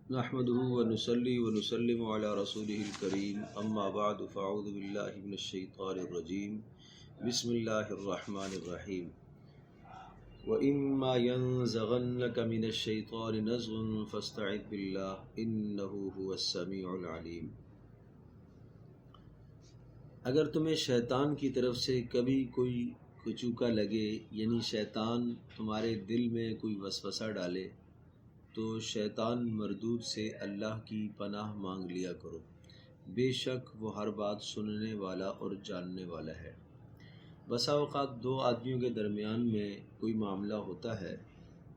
نحمده ونصلي ونسلم على رسوله الكريم اما بعد فاعوذ بالله من الشيطان الرجيم بسم الله الرحمن الرحيم وإما ينزغنك من الشيطان نزغ فاستعذ بالله إنه هو السميع العليم۔ اگر تمہیں شیطان کی طرف سے کبھی کوئی کچوکا لگے، یعنی شیطان تمہارے دل میں کوئی وسوسہ ڈالے، تو شیطان مردود سے اللہ کی پناہ مانگ لیا کرو، بے شک وہ ہر بات سننے والا اور جاننے والا ہے۔ بسا اوقات دو آدمیوں کے درمیان میں کوئی معاملہ ہوتا ہے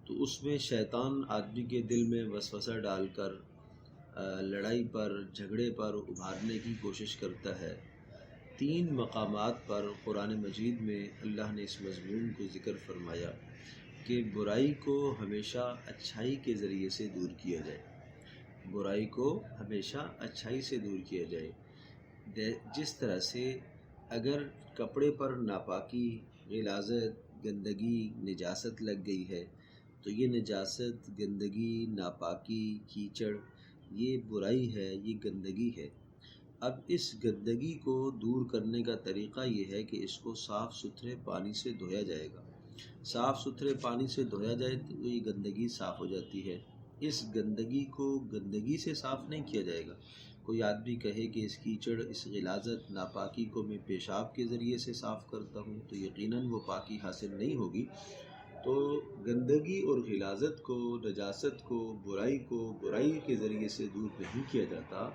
تو اس میں شیطان آدمی کے دل میں وسوسہ ڈال کر لڑائی پر، جھگڑے پر ابھارنے کی کوشش کرتا ہے۔ 3 مقامات پر قرآن مجید میں اللہ نے اس مضمون کو ذکر فرمایا کہ برائی کو ہمیشہ اچھائی کے ذریعے سے دور کیا جائے، برائی کو ہمیشہ اچھائی سے دور کیا جائے۔ جس طرح سے اگر کپڑے پر ناپاکی، غلاظت، گندگی، نجاست لگ گئی ہے تو یہ نجاست، گندگی، ناپاکی، کیچڑ یہ برائی ہے، یہ گندگی ہے۔ اب اس گندگی کو دور کرنے کا طریقہ یہ ہے کہ اس کو صاف ستھرے پانی سے دھویا جائے گا۔ صاف ستھرے پانی سے دھویا جائے تو یہ گندگی صاف ہو جاتی ہے۔ اس گندگی کو گندگی سے صاف نہیں کیا جائے گا۔ کوئی آدمی کہے کہ اس کیچڑ، اس غلاظت، ناپاکی کو میں پیشاب کے ذریعے سے صاف کرتا ہوں تو یقیناً وہ پاکی حاصل نہیں ہوگی۔ تو گندگی اور غلاظت کو، نجاست کو، برائی کے ذریعے سے دور نہیں کیا جاتا۔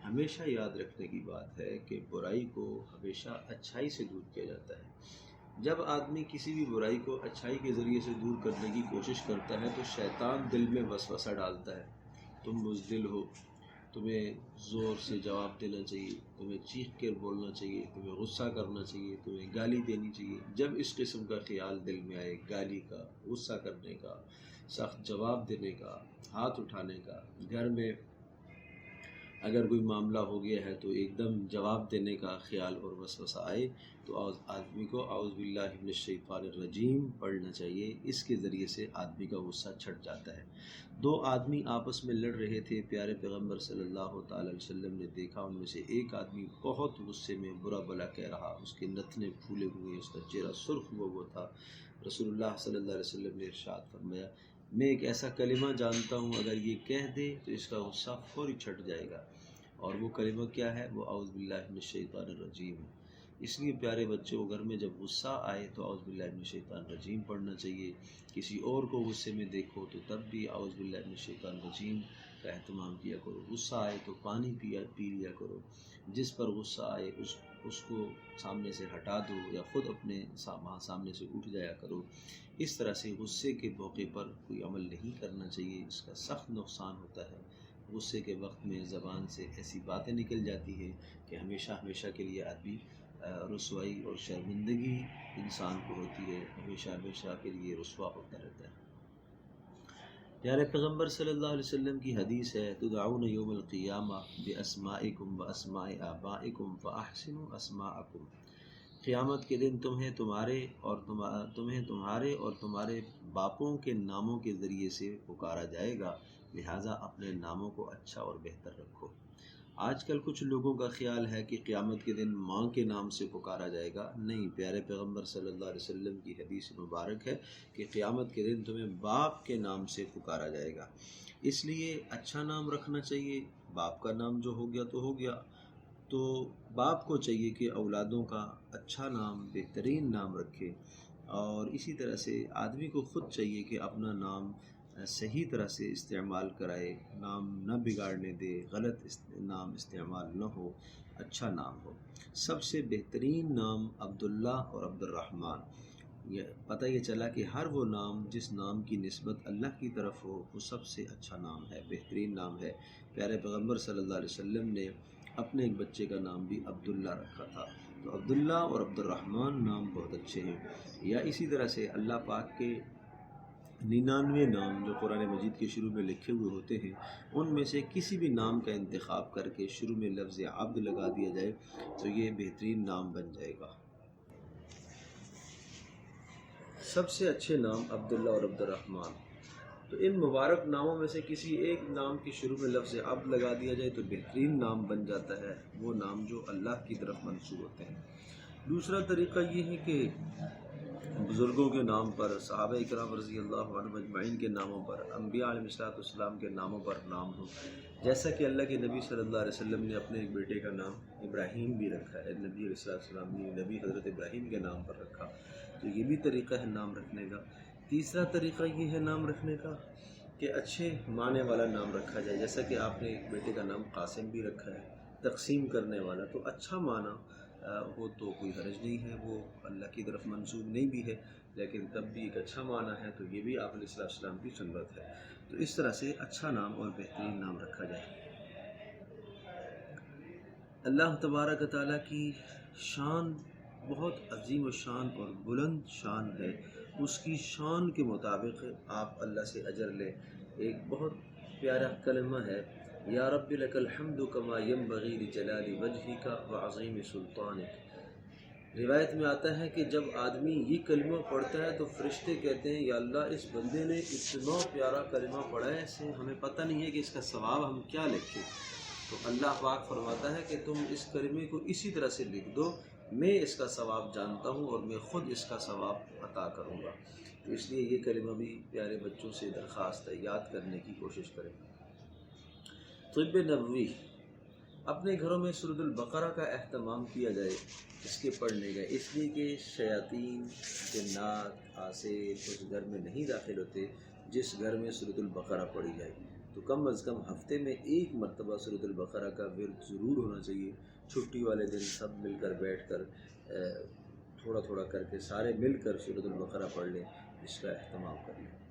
ہمیشہ یاد رکھنے کی بات ہے کہ برائی کو ہمیشہ اچھائی سے دور کیا جاتا ہے۔ جب آدمی کسی بھی برائی کو اچھائی کے ذریعے سے دور کرنے کی کوشش کرتا ہے تو شیطان دل میں وسوسہ ڈالتا ہے، تم بزدل ہو، تمہیں زور سے جواب دینا چاہیے، تمہیں چیخ کر بولنا چاہیے، تمہیں غصہ کرنا چاہیے، تمہیں گالی دینی چاہیے۔ جب اس قسم کا خیال دل میں آئے، گالی کا، غصہ کرنے کا، سخت جواب دینے کا، ہاتھ اٹھانے کا، گھر میں اگر کوئی معاملہ ہو گیا ہے تو ایک دم جواب دینے کا خیال اور وسوسہ آئے تو آدمی کو اعوذ باللہ من الشیطان الرجیم پڑھنا چاہیے۔ اس کے ذریعے سے آدمی کا غصہ چھٹ جاتا ہے۔ 2 آدمی آپس میں لڑ رہے تھے، پیارے پیغمبر صلی اللہ تعالی علیہ وسلم نے دیکھا ان میں سے ایک آدمی بہت غصے میں برا بھلا کہہ رہا، اس کے نتنے پھولے ہوئے، اس کا چہرہ سرخ ہوا تھا۔ رسول اللہ صلی اللہ علیہ وسلم نے ارشاد فرمایا، میں ایک ایسا کلمہ جانتا ہوں اگر یہ کہہ دے تو اس کا غصہ فوری چھٹ جائے گا، اور وہ کلمہ کیا ہے؟ وہ اعوذ باللہ من الشیطان الرجیم ہے۔ اس لیے پیارے بچوں، گھر میں جب غصہ آئے تو اعوذ باللہ من الشیطان الرجیم پڑھنا چاہیے۔ کسی اور کو غصے میں دیکھو تو تب بھی اعوذ باللہ من الشیطان الرجیم کا اہتمام کیا کرو۔ غصہ آئے تو پانی پی لیا کرو۔ جس پر غصہ آئے اس کو سامنے سے ہٹا دو یا خود اپنے سامنے سے اٹھ جایا کرو۔ اس طرح سے غصے کے موقع پر کوئی عمل نہیں کرنا چاہیے، اس کا سخت نقصان ہوتا ہے۔ غصے کے وقت میں زبان سے ایسی باتیں نکل جاتی ہیں کہ ہمیشہ کے لیے آدمی رسوائی اور شرمندگی انسان کو ہوتی ہے، ہمیشہ کے لیے رسوا ہوتا رہتا ہے۔ پیارے پیغمبر صلی اللہ علیہ وسلم کی حدیث ہے، تدعون یوم القیامہ باسمائکم واسماء آبائکم فاحسنوا اسماءکم۔ قیامت کے دن تمہیں تمہارے اور تمہارے باپوں کے ناموں کے ذریعے سے پکارا جائے گا، لہٰذا اپنے ناموں کو اچھا اور بہتر رکھو۔ آج کل کچھ لوگوں کا خیال ہے کہ قیامت کے دن ماں کے نام سے پکارا جائے گا۔ نہیں، پیارے پیغمبر صلی اللہ علیہ وسلم کی حدیث مبارک ہے کہ قیامت کے دن تمہیں باپ کے نام سے پکارا جائے گا۔ اس لیے اچھا نام رکھنا چاہیے۔ باپ کا نام جو ہو گیا تو ہو گیا، تو باپ کو چاہیے کہ اولادوں کا اچھا نام، بہترین نام رکھے، اور اسی طرح سے آدمی کو خود چاہیے کہ اپنا نام صحیح طرح سے استعمال کرائے، نام نہ بگاڑنے دے، غلط نام استعمال نہ ہو، اچھا نام ہو۔ سب سے بہترین نام عبداللہ اور عبد الرحمن۔ پتہ یہ چلا کہ ہر وہ نام جس نام کی نسبت اللہ کی طرف ہو وہ سب سے اچھا نام ہے، بہترین نام ہے۔ پیارے پیغمبر صلی اللہ علیہ وسلم نے اپنے ایک بچے کا نام بھی عبداللہ رکھا تھا۔ تو عبداللہ اور عبد الرحمن نام بہت اچھے ہیں۔ یا اسی طرح سے اللہ پاک کے 99 نام جو قرآن مجید کے شروع میں لکھے ہوئے ہوتے ہیں، ان میں سے کسی بھی نام کا انتخاب کر کے شروع میں لفظ عبد لگا دیا جائے تو یہ بہترین نام بن جائے گا۔ سب سے اچھے نام عبداللہ اور عبد الرحمن۔ تو ان مبارک ناموں میں سے کسی ایک نام کے شروع میں لفظ اب لگا دیا جائے تو بہترین نام بن جاتا ہے، وہ نام جو اللہ کی طرف منسوب ہوتے ہیں۔ دوسرا طریقہ یہ ہے کہ بزرگوں کے نام پر، صحابہ اکرام رضی اللہ عنہم اجمعین کے ناموں پر، انبیاء علیہ السلام کے ناموں پر نام ہو، جیسا کہ اللہ کے نبی صلی اللہ علیہ وسلم نے اپنے ایک بیٹے کا نام ابراہیم بھی رکھا ہے، نبی علیہ السلام نے نبی حضرت ابراہیم کے نام پر رکھا، تو یہ بھی طریقہ ہے نام رکھنے کا۔ تیسرا طریقہ یہ ہے نام رکھنے کا کہ اچھے معنی والا نام رکھا جائے، جیسا کہ آپ نے ایک بیٹے کا نام قاسم بھی رکھا ہے، تقسیم کرنے والا، تو اچھا معنی ہو تو کوئی حرج نہیں ہے، وہ اللہ کی طرف منسوب نہیں بھی ہے لیکن تب بھی ایک اچھا معنی ہے، تو یہ بھی آپ علیہ السلام کی سنت ہے۔ تو اس طرح سے اچھا نام اور بہترین نام رکھا جائے۔ اللہ تبارک و تعالیٰ کی شان بہت عظیم و شان اور بلند شان ہے، اس کی شان کے مطابق آپ اللہ سے اجر لیں۔ ایک بہت پیارا کلمہ ہے، یا رب لک الحمد کما ینبغی لجلال وجہک وعظیم سلطانک۔ روایت میں آتا ہے کہ جب آدمی یہ کلمہ پڑھتا ہے تو فرشتے کہتے ہیں یا اللہ اس بندے نے اتنا پیارا کلمہ پڑھا ہے، اسے ہمیں پتہ نہیں ہے کہ اس کا ثواب ہم کیا لکھیں۔ تو اللہ پاک فرماتا ہے کہ تم اس کلمے کو اسی طرح سے لکھ دو، میں اس کا ثواب جانتا ہوں اور میں خود اس کا ثواب عطا کروں گا۔ تو اس لیے یہ کلمہ بھی پیارے بچوں سے درخواست ہے، یاد کرنے کی کوشش کریں۔ طب نبوی، اپنے گھروں میں سورۃ البقرہ کا اہتمام کیا جائے اس کے پڑھنے کا، اس لیے کہ شیاطین، جنات، عاصف اس گھر میں نہیں داخل ہوتے جس گھر میں سورۃ البقرہ پڑھی جائے۔ تو کم از کم ہفتے میں ایک مرتبہ سورۃ البقرہ کا ورد ضرور ہونا چاہیے۔ چھٹی والے دن سب مل کر بیٹھ کر تھوڑا تھوڑا کر کے سارے مل کر سورۃ البقرہ پڑھ لیں، اس کا اہتمام کر لیں۔